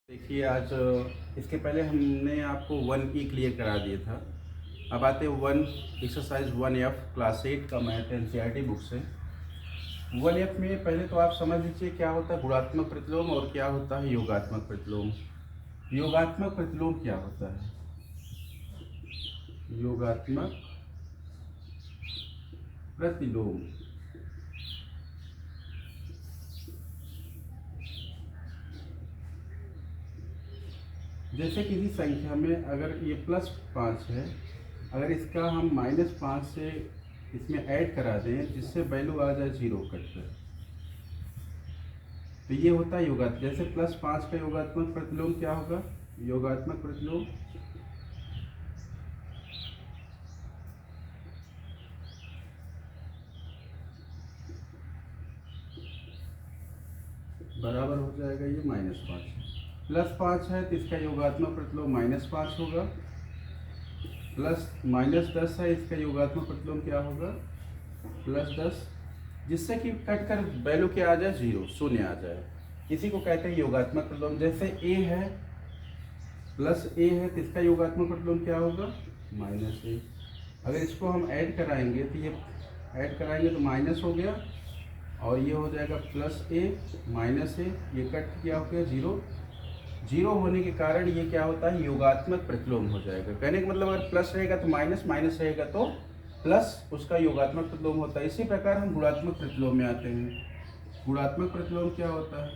देखिए आज इसके पहले हमने आपको 1E क्लियर करा दिया था। अब आते हैं एक्सरसाइज 1F क्लास 8 का मैथ एनसीईआरटी बुक से। 1F में पहले तो आप समझ लीजिए क्या होता है गुणात्मक प्रतिलोम और क्या होता है योगात्मक प्रतिलोम। योगात्मक प्रतिलोम क्या होता है? योगात्मक प्रतिलोम जैसे किसी संख्या में अगर ये +5 है, अगर इसका हम -5 से इसमें ऐड करा दें जिससे वैल्यू आ जाए 0 कट कर, तो ये होता है योगात्मक। जैसे +5 का योगात्मक प्रतिलोम क्या होगा? योगात्मक प्रतिलोम बराबर हो जाएगा ये -5। +5 है तो इसका योगात्मक प्रतिलोम -5 होगा। -10 है, इसका योगात्मक प्रतिलोम क्या होगा? +10, जिससे कि कट कर वैल्यू क्या आ जाए? 0, शून्य आ जाए। इसी को कहते हैं योगात्मक प्रतिलोम। जैसे a है, +a है तो इसका योगात्मक प्रतिलोम क्या होगा? -a। अगर इसको हम ऐड कराएंगे तो ये ऐड कराएंगे तो माइनस हो गया और ये हो जाएगा +a -a, ये कट क्या हो गया? 0। 0 होने के कारण ये क्या होता है? योगात्मक प्रतिलोम हो जाएगा। कहने का मतलब अगर प्लस रहेगा तो माइनस, माइनस रहेगा तो प्लस, उसका योगात्मक प्रतिलोम होता है। इसी प्रकार हम गुणात्मक प्रतिलोम में आते हैं। गुणात्मक प्रतिलोम क्या होता है?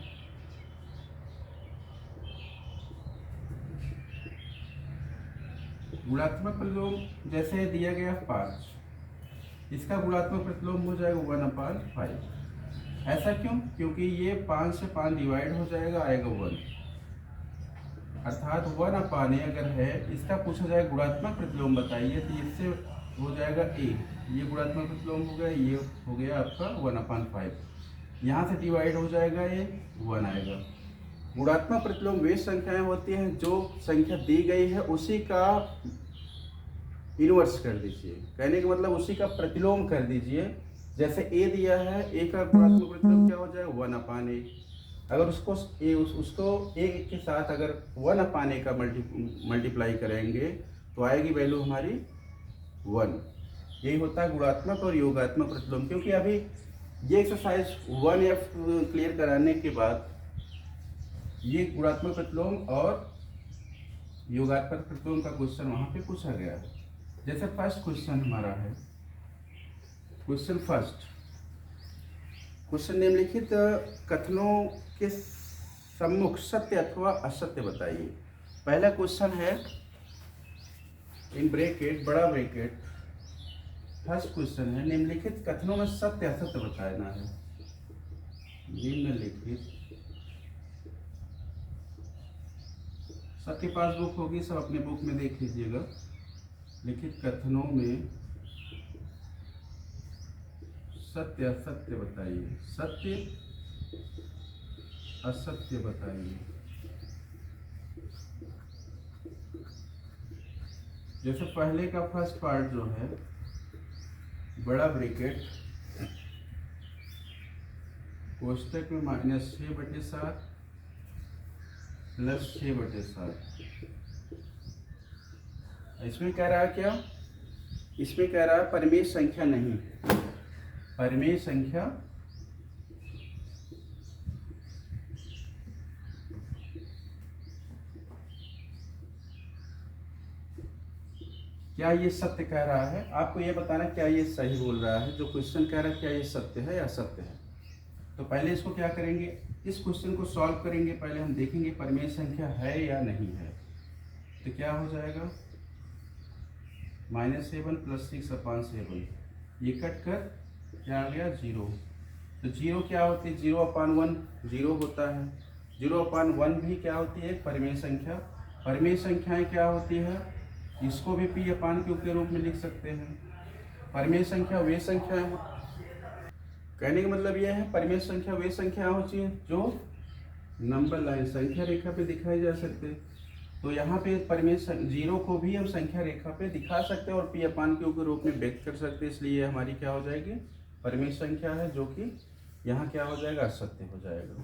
गुणात्मक प्रतिलोम जैसे दिया गया 5, इसका गुणात्मक प्रतिलोम हो जाएगा 1/5। ऐसा क्यों? क्योंकि ये 5 से 5 डिवाइड हो जाएगा, आएगा 1, अर्थात 1/a अगर है, इसका पूछा जाए गुणात्मक प्रतिलोम बताइए तो इससे हो जाएगा a। ये गुणात्मक प्रतिलोम हो गया, ये हो गया आपका 1/5। यहाँ से डिवाइड हो जाएगा, ये 1 आएगा। गुणात्मक प्रतिलोम वे संख्याएं होती हैं जो संख्या दी गई है उसी का इनवर्स कर दीजिए। कहने का मतलब उसी का प्रतिलोम कर दीजिए। जैसे a दिया है, a का गुणात्मक प्रतिलोम क्या हो जाएगा? 1/a। अगर उसको a के साथ अगर 1/a का मल्टीप्लाई करेंगे तो आएगी वैल्यू हमारी 1। यही होता है गुणात्मक और योगात्मक प्रतिलोम। क्योंकि अभी ये एक्सरसाइज 1F क्लियर कराने के बाद ये गुणात्मक प्रतिलोम और योगात्मक प्रतिलोम का क्वेश्चन वहाँ पे पूछा गया है। जैसे फर्स्ट क्वेश्चन हमारा है, क्वेश्चन फर्स्ट, क्वेश्चन निम्नलिखित कथनों के सम्मुख सत्य अथवा असत्य बताइए। पहला क्वेश्चन है इन ब्रैकेट, बड़ा ब्रैकेट, फर्स्ट क्वेश्चन है निम्नलिखित कथनों में सत्य असत्य बताना है। निम्नलिखित, सबके पास बुक होगी, सब अपने बुक में देख लीजिएगा। लिखित कथनों में सत्य असत्य बताइए, सत्य असत्य बताइए। जैसे पहले का फर्स्ट पार्ट जो है, बड़ा ब्रैकेट, कोष्टक में -6/7 + 6/7। इसमें कह रहा है क्या? इसमें कह रहा है परिमेय संख्या नहीं, परिमेय संख्या क्या ये सत्य कह रहा है? आपको ये बताना क्या ये सही बोल रहा है, जो क्वेश्चन कह रहा है क्या ये सत्य है या असत्य है। तो पहले इसको क्या करेंगे, इस क्वेश्चन को सॉल्व करेंगे। पहले हम देखेंगे परिमेय संख्या है या नहीं है। तो क्या हो जाएगा? -7 + 6/7, ये कट कर क्या आ गया? 0। तो 0 क्या होती है? 0/1 0 होता है। 0/1 भी क्या होती है? परिमेय संख्या। परिमेय संख्याएं क्या होती है? इसको भी P/Q के रूप में लिख सकते हैं। परिमेय संख्या वे संख्याएं, कहने का मतलब यह है परिमेय संख्या वे संख्या होती है जो नंबर लाइन संख्या रेखा पे दिखाई जा सकते। तो यहाँ पे परिमेय 0 को भी हम संख्या रेखा पे दिखा सकते हैं और P/Q के रूप में व्यक्त कर सकते हैं। इसलिए हमारी क्या हो जाएगी? परिमेय संख्या है, जो कि यहाँ क्या हो जाएगा? असत्य हो जाएगा।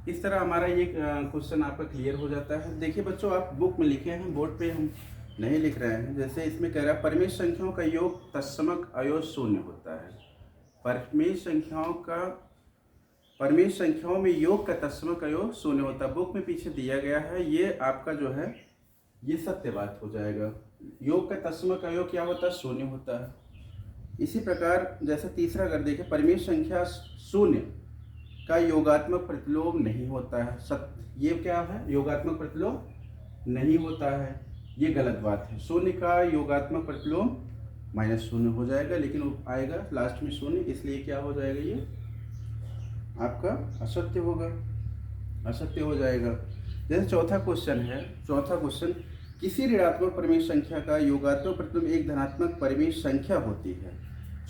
इस तरह हमारा ये क्वेश्चन आपका क्लियर हो जाता है। देखिए बच्चों, आप बुक में लिखे हैं, बोर्ड पे हम नहीं लिख रहे हैं। जैसे इसमें कह रहा है परिमेय संख्याओं का योग तत्समक अयोग शून्य होता है। परिमेय संख्याओं में योग का तत्समक अयोग शून्य होता है। बुक में पीछे दिया गया है, ये आपका जो है ये सत्य बात हो जाएगा। योग का तत्समक अयोग क्या होता है? शून्य होता है। इसी प्रकार जैसे तीसरा अगर देखें, परिमेय संख्या शून्य का योगात्मक प्रतिलोम नहीं होता है। ये क्या है? योगात्मक प्रतिलोम नहीं होता है, ये गलत बात है। शून्य का योगात्मक प्रतिलोम -0 हो जाएगा, लेकिन आएगा लास्ट में शून्य, इसलिए क्या हो जाएगा? ये आपका असत्य होगा, असत्य हो जाएगा। जैसे चौथा क्वेश्चन है, चौथा क्वेश्चन, किसी ऋणात्मक परिमेय संख्या का योगात्मक प्रतिलोम एक धनात्मक परिमेय संख्या होती है।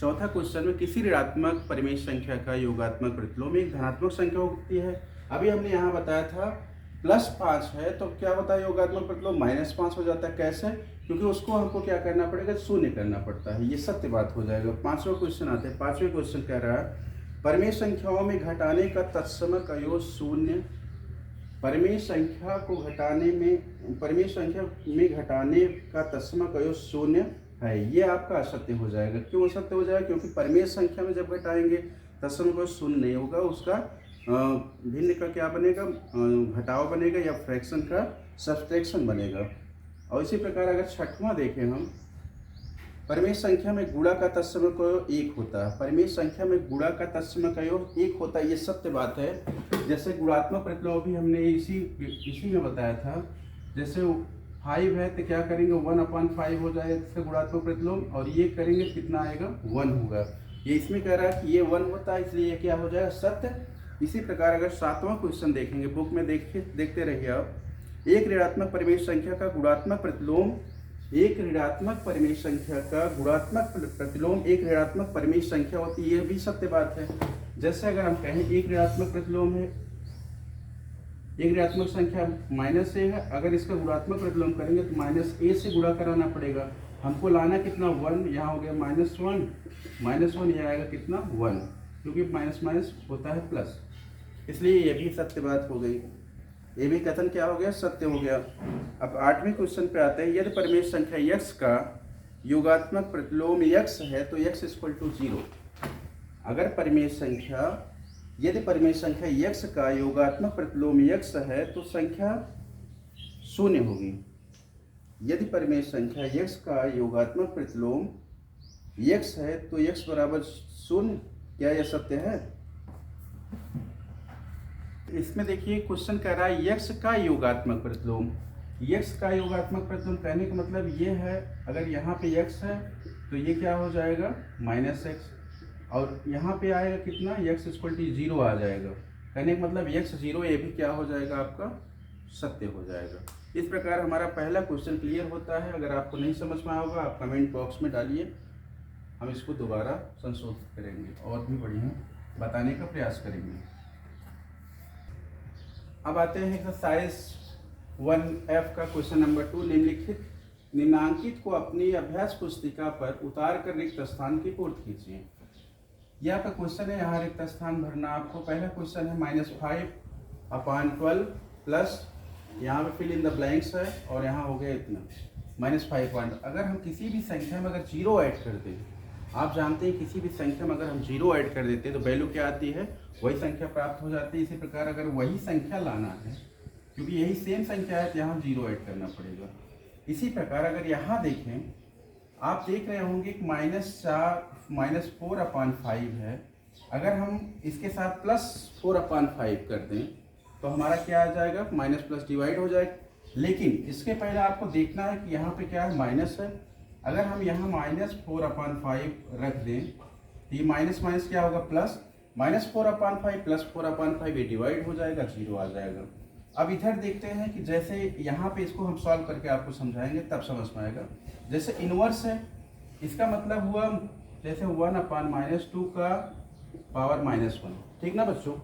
चौथा क्वेश्चन में किसी ऋणात्मक परिमेय संख्या का योगात्मक प्रतिलोम एक धनात्मक संख्या होती है। अभी हमने यहाँ बताया था +5 है तो क्या होता है? योगात्मक प्रतिलोम -5 हो जाता है। कैसे? क्योंकि उसको हमको क्या करना पड़ेगा? शून्य करना पड़ता है। ये सत्य बात हो जाएगा। पांचवा क्वेश्चन आते हैं। पांचवें क्वेश्चन कह रहा है परिमेय संख्याओं में घटाने का तत्समक अयोग शून्य। परिमेय संख्या में घटाने का तत्समक अयोग शून्य है, ये आपका असत्य हो जाएगा। क्यों असत्य हो जाएगा? क्योंकि परिमेय संख्या में जब घटाएंगे तत्समक अयोग शून्य नहीं होगा, उसका भिन्न का क्या बनेगा? घटाव बनेगा या फ्रैक्शन का सब्सट्रैक्शन बनेगा। और इसी प्रकार अगर छठवां देखें हम, परिमेय संख्या में गुणा का तत्समक अयोग 1 होता है। परिमेय संख्या में गुणा का तत्समक अयोग 1 होता है, ये सत्य बात है। जैसे गुणात्मक प्रतिलोम भी हमने इसी में बताया था। जैसे 5 है तो क्या करेंगे? 1/5 हो जाएगा इसका गुणात्मक प्रतिलोम, और ये करेंगे कितना आएगा? 1 होगा। ये इसमें कह रहा है कि ये 1 होता है, इसलिए ये क्या हो जाएगा? सत्य। इसी प्रकार अगर सातवां क्वेश्चन देखेंगे, बुक में देखते रहिए आप, एक ऋणात्मक परिमेय संख्या का गुणात्मक प्रतिलोम एक ऋणात्मक परिमेय संख्या का गुणात्मक प्रतिलोम एक ऋणात्मक परिमेय संख्या होती है, यह भी सत्य बात है। जैसे अगर हम कहें एक ऋणात्मक प्रतिलोम है, एक ऋणात्मक संख्या -a है, अगर इसका गुणात्मक प्रतिलोम करेंगे तो -a से गुणा कराना पड़ेगा। हमको लाना कितना? 1, यहाँ हो गया -1 ये आएगा कितना? 1, क्योंकि माइनस होता है प्लस, इसलिए ये भी सत्य बात हो गई। ये भी कथन क्या हो गया? सत्य हो गया। अब 8वें क्वेश्चन पे आते हैं। यदि परिमेय संख्या x का योगात्मक प्रतिलोम x है तो x = 0। अगर यदि परिमेय संख्या x का योगात्मक प्रतिलोम x है तो संख्या 0 होगी। यदि परिमेय संख्या x का योगात्मक प्रतिलोम x है तो x = 0। क्या यह सत्य है? इसमें देखिए क्वेश्चन कह रहा है x का योगात्मक प्रतिलोम। x का योगात्मक प्रतिलोम कहने का मतलब ये है, अगर यहाँ पे x है तो ये क्या हो जाएगा? -x, और यहाँ पे आएगा कितना? x = 0 आ जाएगा। कहने का मतलब x 0, ये भी क्या हो जाएगा? आपका सत्य हो जाएगा। इस प्रकार हमारा पहला क्वेश्चन क्लियर होता है। अगर आपको नहीं समझ में होगा आप कमेंट बॉक्स में डालिए, हम इसको दोबारा संशोधित करेंगे और भी बढ़िया बताने का प्रयास करेंगे। अब आते हैं एक्सरसाइज 1F का क्वेश्चन नंबर 2। निम्नांकित को अपनी अभ्यास पुस्तिका पर उतार कर रिक्त स्थान की पूर्ति कीजिए। यह आपका क्वेश्चन है, यहाँ रिक्त स्थान भरना आपको। पहला क्वेश्चन है -5/12 प्लस यहाँ पे फिल इन द ब्लैंक्स है, और यहाँ हो गया इतना -5. अगर हम किसी भी संख्या में अगर 0 ऐड कर दें, आप जानते हैं किसी भी संख्या में अगर हम 0 ऐड कर देते हैं तो वैल्यू क्या आती है? वही संख्या प्राप्त हो जाती है। इसी प्रकार अगर वही संख्या लाना है, क्योंकि यही सेम संख्या है तो यहाँ 0 ऐड करना पड़ेगा। इसी प्रकार अगर यहाँ देखें, आप देख रहे होंगे कि -4/5 है। अगर हम इसके साथ +4/5 कर दें तो हमारा क्या आ जाएगा? माइनस प्लस डिवाइड हो जाएगा। लेकिन इसके पहले आपको देखना है कि यहाँ पे क्या है? माइनस है। अगर हम यहाँ -4/5 रख दें तो ये माइनस क्या होगा? प्लस। -4/5 + 4/5 ये डिवाइड हो जाएगा, 0 आ जाएगा। अब इधर देखते हैं कि जैसे यहाँ पे इसको हम सॉल्व करके आपको समझाएंगे तब समझ में आएगा। जैसे इनवर्स है, इसका मतलब हुआ जैसे 1/-2 का पावर -1, ठीक ना बच्चों?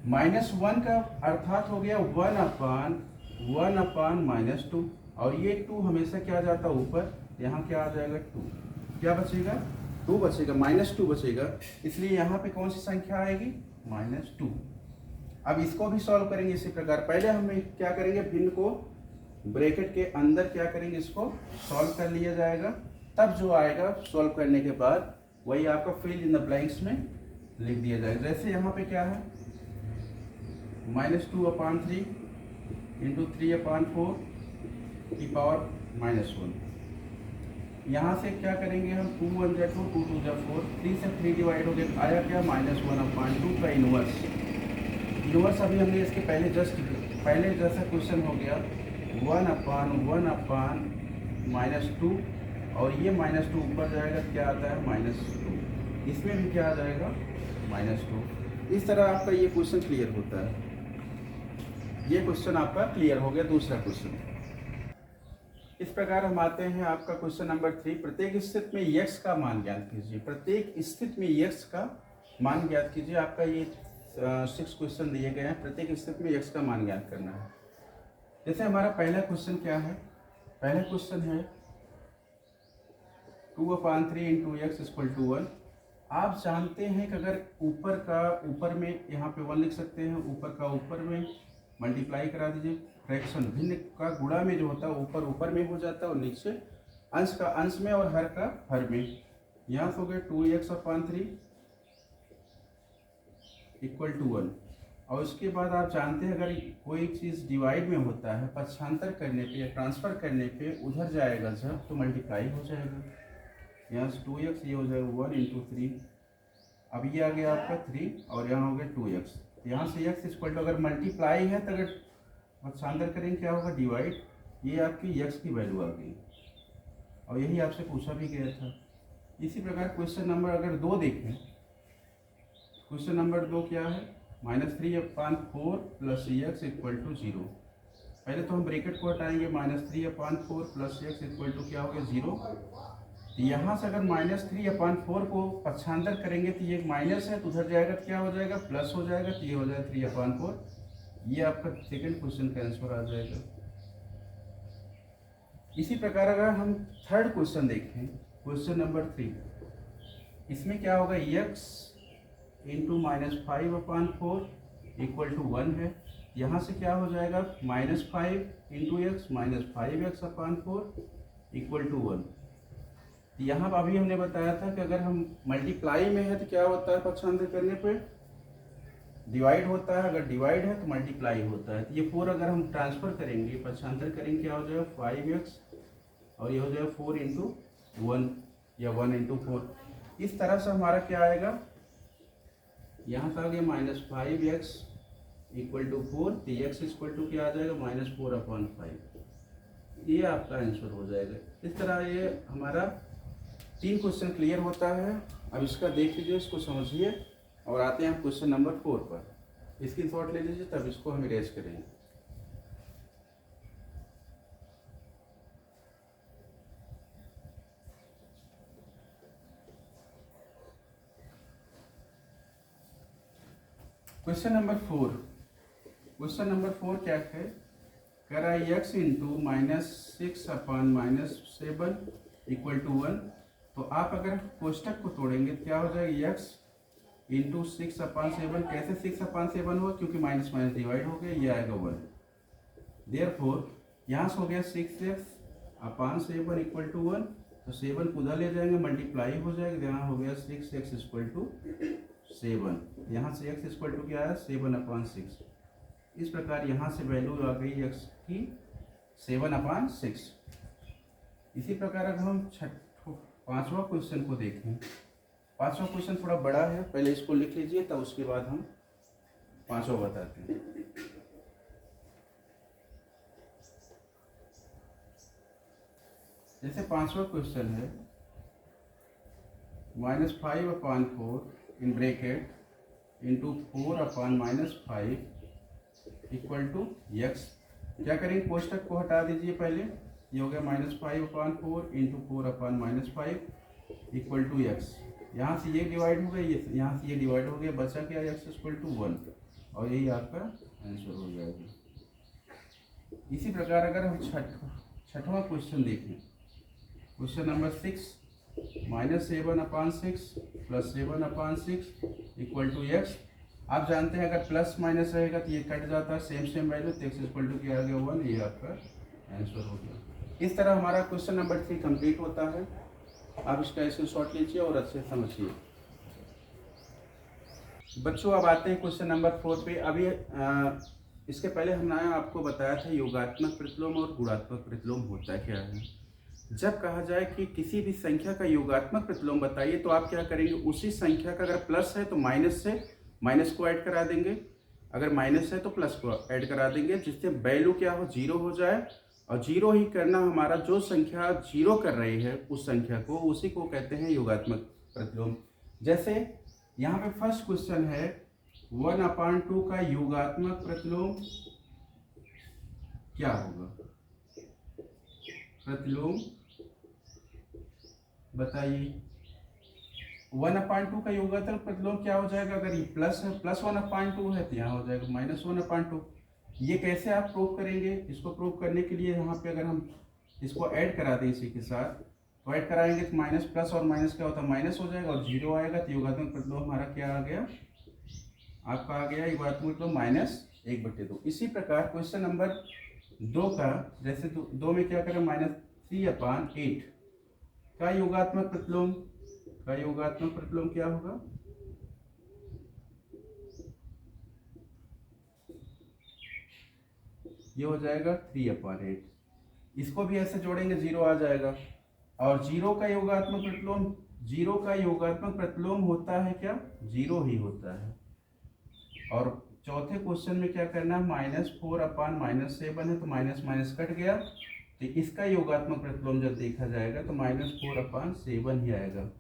-1 का अर्थात हो गया 1/(1/-2), और ये 2 हमेशा क्या जाता है? ऊपर। यहाँ क्या आ जाएगा? 2। क्या बचेगा? 2 बचेगा, -2 बचेगा। इसलिए यहाँ पे कौन सी संख्या आएगी? -2। अब इसको भी सॉल्व करेंगे इसी प्रकार। पहले हम क्या करेंगे, भिन्न को ब्रैकेट के अंदर क्या करेंगे, इसको सॉल्व कर लिया जाएगा। तब जो आएगा सॉल्व करने के बाद वही आपका फिल इन द ब्लैंक्स में लिख दिया जाएगा। जैसे यहाँ पे क्या है, -2/3 इंटू 3/4 की पावर -1। यहाँ से क्या करेंगे हम, 2 1 जा 2, 2 2 जा 4, 3 से 3 डिवाइड हो गया, आया क्या -1/2 का इनवर्स। इनवर्स अभी हमने इसके पहले जैसा क्वेश्चन हो गया 1/1/-2, और ये -2 ऊपर जाएगा, क्या आता है -2, इसमें भी क्या आ जाएगा -2। इस तरह आपका ये क्वेश्चन क्लियर होता है। ये क्वेश्चन आपका क्लियर हो गया, दूसरा क्वेश्चन। इस प्रकार हम आते हैं आपका क्वेश्चन नंबर 3। प्रत्येक स्थिति में x का मान ज्ञात कीजिए। प्रत्येक स्थिति में x का मान ज्ञात कीजिए। आपका ये 6 क्वेश्चन दिए गए हैं, प्रत्येक स्थिति में x का मान ज्ञात करना है। जैसे हमारा पहला क्वेश्चन क्या है, पहला क्वेश्चन है 2/3 इंटू x इक्वल टू 1। आप जानते हैं कि अगर ऊपर में यहाँ पे 1 लिख सकते हैं, ऊपर का ऊपर में मल्टीप्लाई करा दीजिए। फ्रैक्शन भिन्न का गुणा में जो होता है ऊपर में हो जाता है, और नीचे अंश का अंश में और हर का हर में। यहाँ से हो गया 2x/3 इक्वल टू 1। और उसके बाद आप जानते हैं अगर कोई चीज़ डिवाइड में होता है, पक्षांतर करने पे या ट्रांसफ़र करने पे उधर जाएगा जब, तो मल्टीप्लाई हो जाएगा। यहाँ से 2x, ये हो जाएगा 1 इंटू 3। अब ये आ गया आपका 3, और यहाँ हो गया 2x। यहाँ से x इक्वल टू, अगर मल्टीप्लाई है तो अगर पक्षांतर करेंगे क्या होगा, डिवाइड। ये आपकी x की वैल्यू आ गई, और यही आपसे पूछा भी गया था। इसी प्रकार क्वेश्चन नंबर अगर 2 देखें, क्वेश्चन नंबर 2 क्या है, -3/4 प्लस x इक्वल टू 0। पहले तो हम ब्रैकेट को हटाएंगे, -3/4 प्लस x इक्वल टू क्या हो गया 0। यहाँ से अगर -3/4 को पक्षांतर करेंगे तो ये माइनस है, तो उधर जाएगा तो क्या हो जाएगा, प्लस हो जाएगा, तो ये हो जाएगा 3/4। ये आपका सेकंड क्वेश्चन का आंसर आ जाएगा। इसी प्रकार अगर हम थर्ड क्वेश्चन देखें, क्वेश्चन नंबर 3, इसमें क्या होगा, x इंटू -5/4 इक्वल टू 1 है। यहाँ से क्या हो जाएगा, -5 into x -5x/4 equal to 1। यहाँ पर अभी हमने बताया था कि अगर हम मल्टीप्लाई में है तो क्या होता है, पक्षांतर करने पे डिवाइड होता है, अगर डिवाइड है तो मल्टीप्लाई होता है। तो ये 4 अगर हम ट्रांसफ़र करेंगे, पक्षांतर करेंगे, क्या हो जाएगा 5x, और ये हो जाएगा 4 इंटू 1 या 1 इंटू 4। इस तरह से हमारा क्या आएगा, यहाँ से आ गया -5x इक्वल टू 4, तो x इक्वल टू क्या आ जाएगा -4/5। ये आपका आंसर हो जाएगा। इस तरह ये हमारा 3 क्वेश्चन क्लियर होता है। अब इसका देख लीजिए, इसको समझिए, और आते हैं हम क्वेश्चन नंबर 4 पर। इसकी थॉट ले लीजिए, तब इसको हम इरेज करेंगे। क्वेश्चन नंबर 4, क्वेश्चन नंबर 4 क्या है, कह रहा है x इंटू -6/-7 इक्वल टू 1। तो आप अगर कोष्टक को तोड़ेंगे क्या हो जाएगा, x इंटू 6/7। कैसे 6/7 हुआ, क्योंकि माइनस माइनस डिवाइड हो गया, ये आएगा 1। देयरफॉर यहाँ से हो गया 6x/7 इक्वल टू 1। तो 7 को उधर ले जाएंगे, मल्टीप्लाई हो जाएगा, यहाँ हो गया 6x इक्वल टू 7। यहाँ से x इक्वल टू क्या है, 7/6। इस प्रकार यहाँ से वैल्यू आ गई x की 7/6। इसी प्रकार अगर हम 5वां क्वेश्चन को देखें, 5वां क्वेश्चन थोड़ा बड़ा है, पहले इसको लिख लीजिए, तब उसके बाद हम 5वां बताते हैं। जैसे 5वां क्वेश्चन है -5/4 in bracket into 4/-5 equal to x। क्या करेंगे, कोष्टक को हटा दीजिए पहले। ये हो गया -5/4 इंटू 4/-5 इक्वल टू x। यहाँ से ये डिवाइड हो गया, ये यहाँ से ये डिवाइड हो गया, बचा क्या x इक्वल टू 1, और यही आपका आंसर हो जाएगा। इसी प्रकार अगर हम छठवां क्वेश्चन देखें, question number 6, -7/6 plus 7/6 equal to x। आप जानते हैं अगर प्लस माइनस रहेगा तो ये कट जाता है, सेम सेम वैल्यू, तो x इक्वल टू क्या आ गया 1, ये आपका आंसर हो गया। इस तरह हमारा क्वेश्चन नंबर 3 कंप्लीट होता है। आप इसका स्क्रीनशॉट लीजिए और अच्छे से समझिए। बच्चों अब आते हैं क्वेश्चन नंबर 4 पे। अभी इसके पहले हमने आपको बताया था योगात्मक प्रतिलोम और गुणात्मक प्रतिलोम होता क्या है। जब कहा जाए कि किसी भी संख्या का योगात्मक प्रतिलोम बताइए तो आप क्या करेंगे, उसी संख्या का अगर प्लस है तो माइनस से माइनस को ऐड करा देंगे, अगर माइनस है तो प्लस को ऐड करा देंगे, जिससे वैल्यू क्या हो, जीरो हो जाए। और जीरो ही करना हमारा, जो संख्या जीरो कर रही है उस संख्या को, उसी को कहते हैं योगात्मक प्रतिलोम। जैसे यहाँ पे फर्स्ट क्वेश्चन है 1/2 का योगात्मक प्रतिलोम क्या होगा, प्रतिलोम बताइए। 1/2 का योगात्मक प्रतिलोम क्या हो जाएगा, अगर ये प्लस है, प्लस 1/2 है तो यहाँ हो जाएगा -1/2। ये कैसे आप प्रूव करेंगे, इसको प्रूव करने के लिए यहाँ पे अगर हम इसको ऐड करा दें इसी के साथ, तो ऐड कराएंगे तो माइनस प्लस और माइनस क्या होता है, माइनस हो जाएगा और जीरो आएगा, तो योगात्मक प्रतिलोम हमारा क्या आ गया, आपका आ गया योगात्मक प्रतिलोम -1/2। इसी प्रकार क्वेश्चन नंबर 2 का, जैसे 2 में क्या करें, -3/8 का योगात्मक प्रतिलोम, क्या होगा, ये हो जाएगा 3/8। इसको भी ऐसे जोड़ेंगे, जीरो आ जाएगा। और जीरो का योगात्मक प्रतिलोम होता है क्या, जीरो ही होता है। और चौथे क्वेश्चन में क्या करना है, -4/-7 है तो माइनस माइनस कट गया, तो इसका योगात्मक प्रतिलोम जब देखा जाएगा तो -4/7 ही आएगा।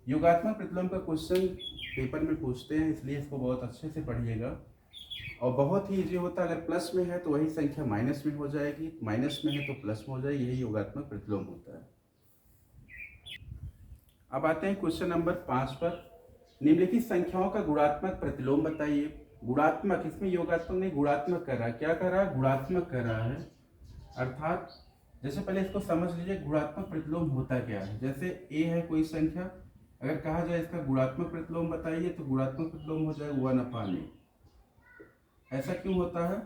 योगात्मक प्रतिलोम का क्वेश्चन पेपर में पूछते हैं, इसलिए इसको बहुत अच्छे से पढ़िएगा। और बहुत ही इजी होता है, अगर प्लस में है तो वही संख्या माइनस में हो जाएगी, माइनस में है तो प्लस में हो जाएगी, यही योगात्मक प्रतिलोम होता है। अब आते हैं क्वेश्चन नंबर 5 पर। निम्नलिखित संख्याओं का गुणात्मक प्रतिलोम बताइए। गुणात्मक, इसमें योगात्मक नहीं, गुणात्मक कर रहा है। क्या कर रहा है, गुणात्मक कर रहा है। अर्थात जैसे पहले इसको समझ लीजिए, गुणात्मक प्रतिलोम होता क्या है। जैसे a है कोई संख्या, अगर कहा जाए इसका गुणात्मक प्रतिलोम बताइए तो गुणात्मक प्रतिलोम हो जाएगा 1/a। ऐसा क्यों होता है,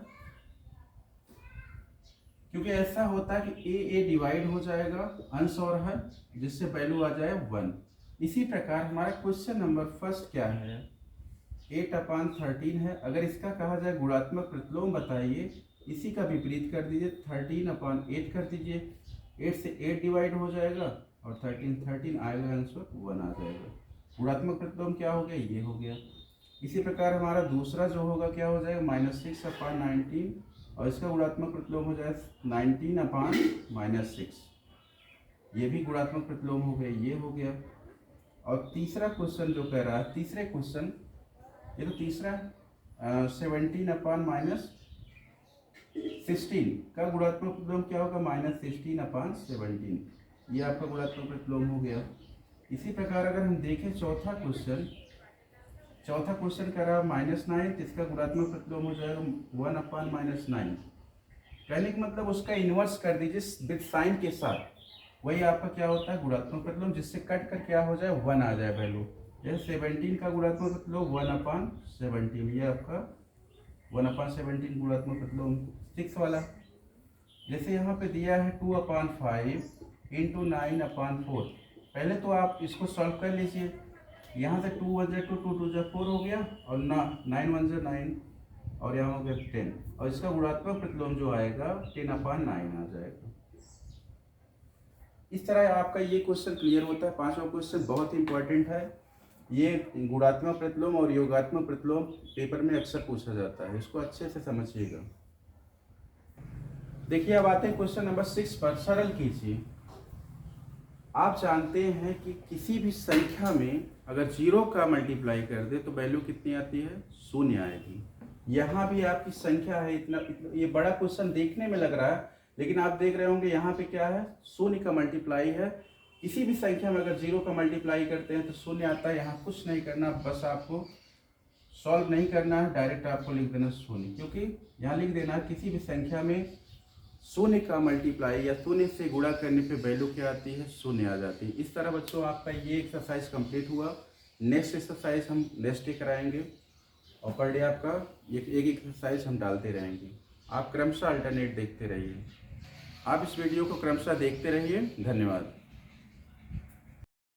क्योंकि ऐसा होता है कि a डिवाइड हो जाएगा अंश और हर, जिससे वैल्यू आ जाए 1। इसी प्रकार हमारा क्वेश्चन नंबर फर्स्ट क्या है, 8/13 है। अगर इसका कहा जाए गुणात्मक प्रतिलोम बताइए, इसी का विपरीत कर दीजिए, 13/8 कर दीजिए, 8 से 8 डिवाइड हो जाएगा और 13 आएगा, आंसर 1 आ जाएगा। गुणात्मक प्रतिलोम क्या हो गया, ये हो गया। इसी प्रकार हमारा दूसरा जो होगा क्या हो जाएगा, -6/19, और इसका गुणात्मक प्रतिलोम हो जाएगा 19/-6, ये भी गुणात्मक प्रतिलोम हो गया, ये हो गया। और तीसरा क्वेश्चन जो कह रहा है, तीसरे क्वेश्चन, ये तो तीसरा 17/-16 का गुणात्मक प्रतिलोम क्या होगा, -16/17, ये आपका गुणात्मक प्रतिलोम हो गया। इसी प्रकार अगर हम देखें चौथा क्वेश्चन कर रहा है -9, तो इसका गुणात्मक प्रतिलोम हो जाएगा 1/-9। कहने का मतलब उसका इन्वर्स कर दीजिए विद साइन के साथ, वही आपका क्या होता है, गुणात्मक प्रतिलोम, जिससे कट कर क्या हो जाए, 1 आ जाए वैल्यू। जैसे 17 का गुणात्मक प्रतिलोम 1/17, ये आपका 1/17 गुणात्मक प्रतिलोम। 6 वाला, जैसे यहाँ पे दिया है 2/5 × 9/4। पहले तो आप इसको सॉल्व कर लीजिए। यहाँ से 2 1 2 2 2 4 हो गया, और 9 1 9, और यहाँ हो गया 10, और इसका गुणात्मक प्रतिलोम जो आएगा 10/9 आ जाएगा। इस तरह आपका ये क्वेश्चन क्लियर होता है। पांचवा क्वेश्चन बहुत ही इंपॉर्टेंट है। ये गुणात्मक प्रतिलोम और योगात्मक प्रतिलोम पेपर में अक्सर पूछा जाता है, इसको अच्छे से समझिएगा। देखिए अब आते हैं क्वेश्चन नंबर 6 पर। सरल कीजिए। आप जानते हैं कि किसी भी संख्या में अगर 0 का मल्टीप्लाई कर दे तो वैल्यू कितनी आती है, 0 आएगी। यहाँ भी आपकी संख्या है, इतना ये बड़ा क्वेश्चन देखने में लग रहा है, लेकिन आप देख रहे होंगे यहाँ पे क्या है, 0 का मल्टीप्लाई है। किसी भी संख्या में अगर 0 का मल्टीप्लाई करते हैं तो 0 आता है। यहाँ कुछ नहीं करना, बस आपको सॉल्व नहीं करना है, डायरेक्ट आपको लिख देना 0, क्योंकि यहाँ लिख देना किसी भी संख्या में 0 का मल्टीप्लाई या 0 से गुणा करने पे वैल्यू क्या आती है, 0 आ जाती है। इस तरह बच्चों आपका ये एक्सरसाइज कंप्लीट हुआ। नेक्स्ट एक्सरसाइज हम नेक्स्ट डे कराएंगे। और पर डे आपका एक एक एक्सरसाइज हम डालते रहेंगे। आप क्रमशः अल्टरनेट देखते रहिए। आप इस वीडियो को क्रमशः देखते रहिए। धन्यवाद।